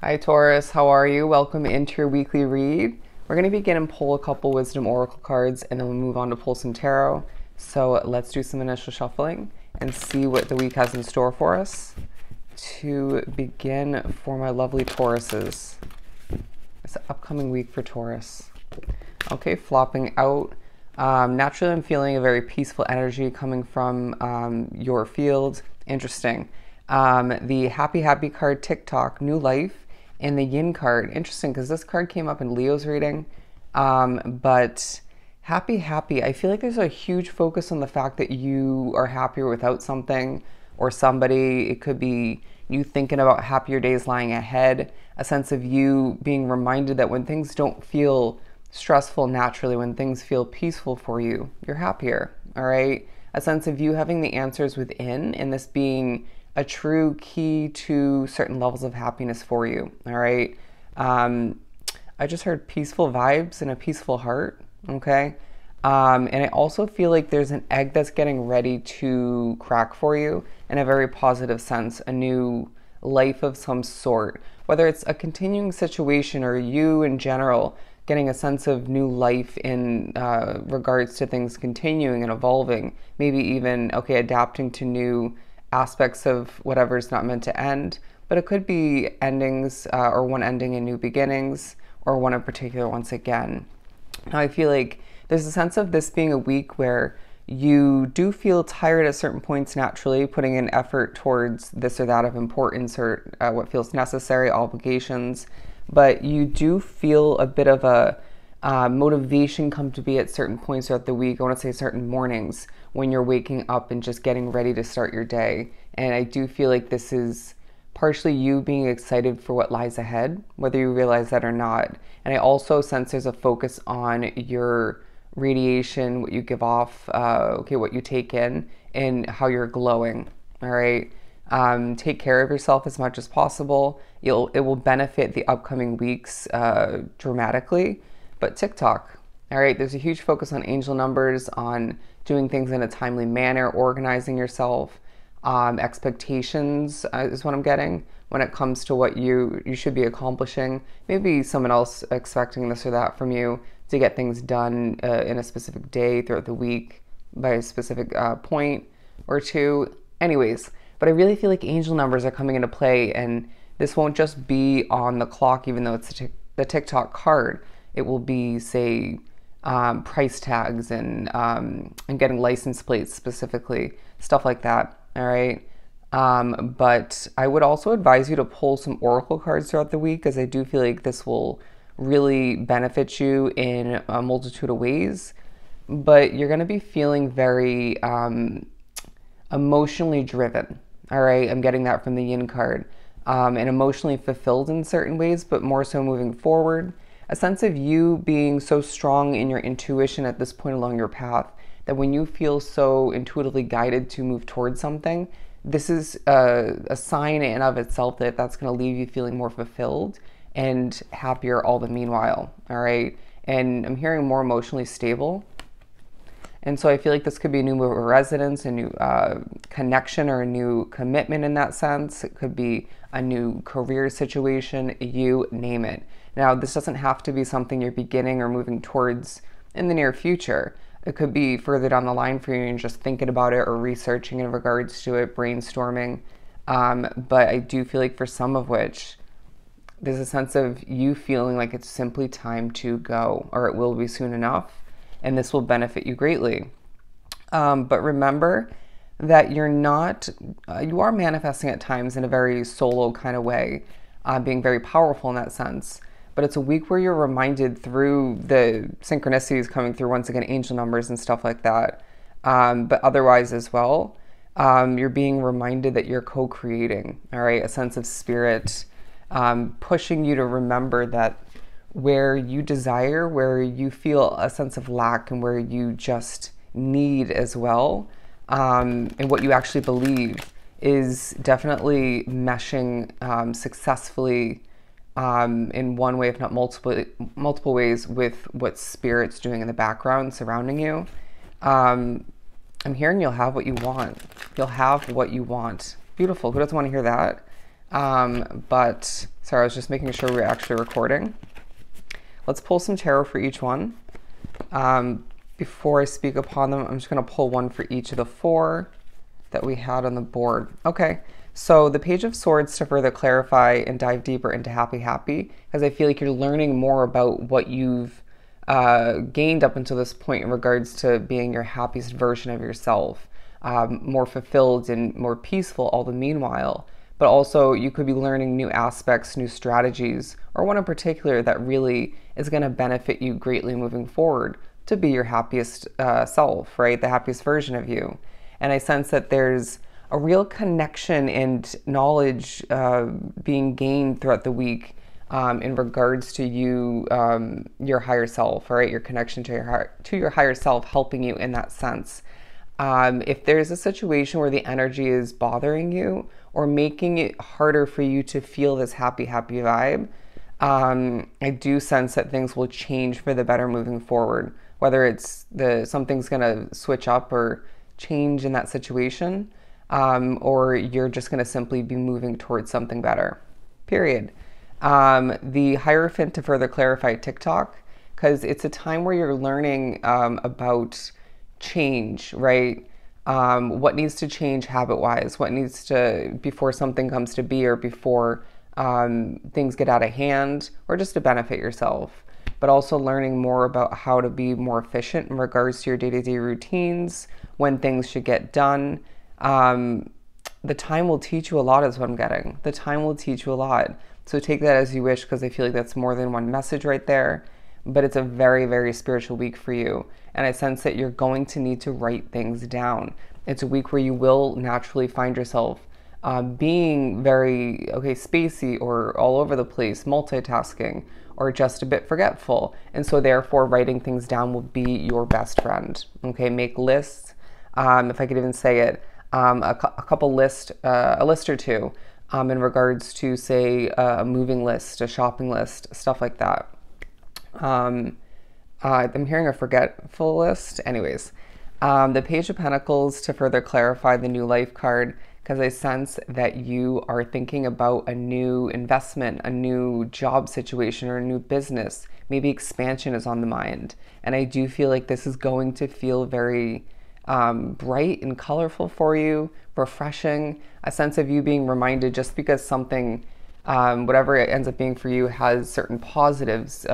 Hi Taurus, how are you? Welcome into your weekly read. We're going to begin and pull a couple Wisdom Oracle cards and then we'll move on to pull some Tarot. So let's do some initial shuffling and see what the week has in store for us. To begin for my lovely Tauruses. It's an upcoming week for Taurus. Okay, flopping out. Naturally, I'm feeling a very peaceful energy coming from your field. Interesting. The Happy card, TikTok, New Life, and the Yin card. Interesting, because this card came up in Leo's reading. But happy, I feel like there's a huge focus on the fact that you are happier without something or somebody. It could be you thinking about happier days lying ahead, a sense of you being reminded that when things don't feel stressful naturally, when things feel peaceful for you, you're happier, all right? A sense of you having the answers within and this being a true key to certain levels of happiness for you, all right? I just heard peaceful vibes and a peaceful heart, okay? And I also feel like there's an egg that's getting ready to crack for you in a very positive sense, a new life of some sort, whether it's a continuing situation or you in general getting a sense of new life in regards to things continuing and evolving, maybe even, okay, adapting to new aspects of whatever's not meant to end, but it could be endings or one ending in new beginnings or one in particular once again. Now I feel like there's a sense of this being a week where you do feel tired at certain points naturally, putting in effort towards this or that of importance or what feels necessary, obligations, but you do feel a bit of a motivation come to be at certain points throughout the week. I want to say certain mornings when you're waking up and just getting ready to start your day. And I do feel like this is partially you being excited for what lies ahead, whether you realize that or not. And I also sense there's a focus on your radiation, what you give off, okay, what you take in, and how you're glowing, all right? Take care of yourself as much as possible. It will benefit the upcoming weeks dramatically. But TikTok, all right, there's a huge focus on angel numbers, on doing things in a timely manner, organizing yourself. Expectations is what I'm getting when it comes to what you should be accomplishing. Maybe someone else expecting this or that from you to get things done in a specific day throughout the week by a specific point or two. Anyways, but I really feel like angel numbers are coming into play, and this won't just be on the clock, even though it's the TikTok card. It will be, say, price tags and getting license plates specifically, stuff like that. All right. But I would also advise you to pull some oracle cards throughout the week, as I do feel like this will really benefit you in a multitude of ways. But you're going to be feeling very emotionally driven. All right. I'm getting that from the Yin card. And emotionally fulfilled in certain ways, but more so moving forward. A sense of you being so strong in your intuition at this point along your path that when you feel so intuitively guided to move towards something, this is a sign in of itself that that's going to leave you feeling more fulfilled and happier all the meanwhile, all right? And I'm hearing more emotionally stable. And so I feel like this could be a new move of residence, a new connection or a new commitment in that sense. It could be a new career situation, you name it. Now, this doesn't have to be something you're beginning or moving towards in the near future. It could be further down the line for you and just thinking about it or researching in regards to it, brainstorming. But I do feel like for some of which, there's a sense of you feeling like it's simply time to go, or it will be soon enough, and this will benefit you greatly. But remember that you're not, you are manifesting at times in a very solo kind of way, being very powerful in that sense. But it's a week where you're reminded through the synchronicities coming through, once again, angel numbers and stuff like that. But otherwise as well, you're being reminded that you're co-creating, all right? A sense of spirit, pushing you to remember that where you desire, where you feel a sense of lack and where you just need as well, and what you actually believe is definitely meshing successfully in one way, if not multiple ways, with what spirit's doing in the background surrounding you. I'm hearing you'll have what you want. You'll have what you want. Beautiful. Who doesn't want to hear that? But sorry, I was just making sure we're actually recording. Let's pull some tarot for each one. Before I speak upon them, I'm just going to pull one for each of the 4 that we had on the board. Okay, so the Page of Swords, to further clarify and dive deeper into happy, because I feel like you're learning more about what you've gained up until this point in regards to being your happiest version of yourself, more fulfilled and more peaceful all the meanwhile. But also you could be learning new aspects, new strategies, or one in particular that really is going to benefit you greatly moving forward to be your happiest self, right? The happiest version of you. And I sense that there's a real connection and knowledge being gained throughout the week in regards to you, your higher self, right? Your connection to your higher self, helping you in that sense. If there's a situation where the energy is bothering you or making it harder for you to feel this happy vibe, I do sense that things will change for the better moving forward. Whether it's something's gonna switch up or change in that situation, or you're just gonna simply be moving towards something better, period. The Hierophant, to further clarify TikTok, because it's a time where you're learning about change, right? What needs to change habit-wise, what needs to, before something comes to be, or before things get out of hand, or just to benefit yourself. But also learning more about how to be more efficient in regards to your day-to-day routines, when things should get done. The time will teach you a lot is what I'm getting. The time will teach you a lot. So take that as you wish, because I feel like that's more than one message right there. But it's a very spiritual week for you. And I sense that you're going to need to write things down. It's a week where you will naturally find yourself being very, spacey or all over the place, multitasking, or just a bit forgetful. And so therefore writing things down will be your best friend. Okay, make lists. If I could even say it, a list or two in regards to, say, a moving list, a shopping list, stuff like that. I'm hearing a forgetful list. Anyways, the Page of Pentacles, to further clarify the New Life card, because I sense that you are thinking about a new investment, a new job situation, or a new business. Maybe expansion is on the mind. And I do feel like this is going to feel very bright and colorful for you, refreshing, a sense of you being reminded, just because something, whatever it ends up being for you, has certain positives,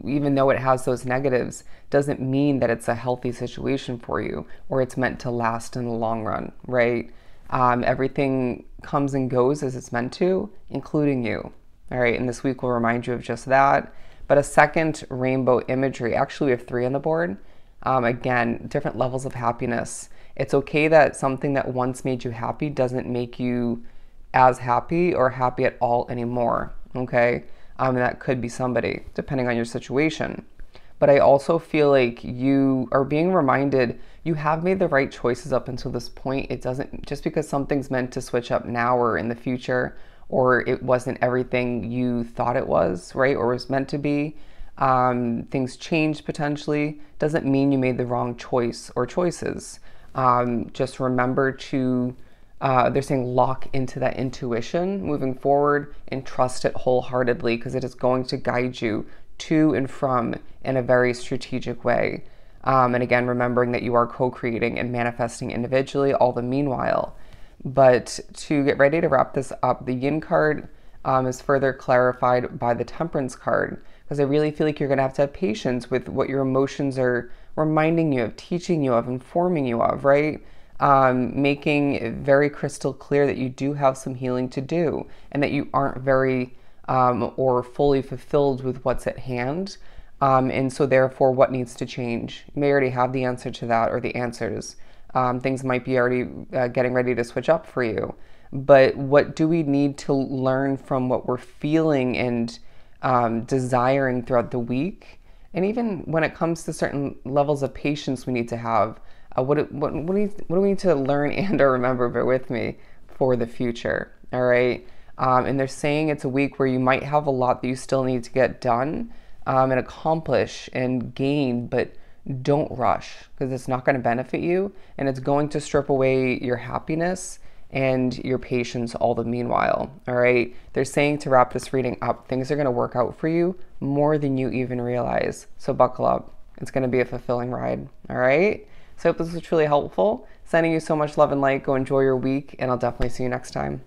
even though it has those negatives, doesn't mean that it's a healthy situation for you or it's meant to last in the long run, right? Everything comes and goes as it's meant to, including you. All right, and this week will remind you of just that. But a second rainbow imagery, actually we have 3 on the board. Again, different levels of happiness. It's okay that something that once made you happy doesn't make you as happy or happy at all anymore, okay? And that could be somebody, depending on your situation. But I also feel like you are being reminded you have made the right choices up until this point. It doesn't, just because something's meant to switch up now or in the future, or it wasn't everything you thought it was, right? Or was meant to be, things changed potentially, doesn't mean you made the wrong choice or choices. Just remember to, they're saying lock into that intuition moving forward and trust it wholeheartedly, because it is going to guide you to and from in a very strategic way. And again, remembering that you are co-creating and manifesting individually all the meanwhile. But to get ready to wrap this up, the Yin card is further clarified by the Temperance card, because I really feel like you're going to have patience with what your emotions are reminding you of, teaching you of, informing you of, right? Making it very crystal clear that you do have some healing to do and that you aren't very or fully fulfilled with what's at hand. And so therefore, what needs to change? You may already have the answer to that, or the answers. Things might be already getting ready to switch up for you. But what do we need to learn from what we're feeling and desiring throughout the week? And even when it comes to certain levels of patience we need to have, what do we need to learn and or remember, bear with me, for the future, all right? And they're saying it's a week where you might have a lot that you still need to get done and accomplish and gain, but don't rush, because it's not going to benefit you, and it's going to strip away your happiness and your patience all the meanwhile. All right. They're saying to wrap this reading up, things are going to work out for you more than you even realize. So buckle up. It's going to be a fulfilling ride. All right. So I hope this was truly helpful. Sending you so much love and light. Go enjoy your week, and I'll definitely see you next time.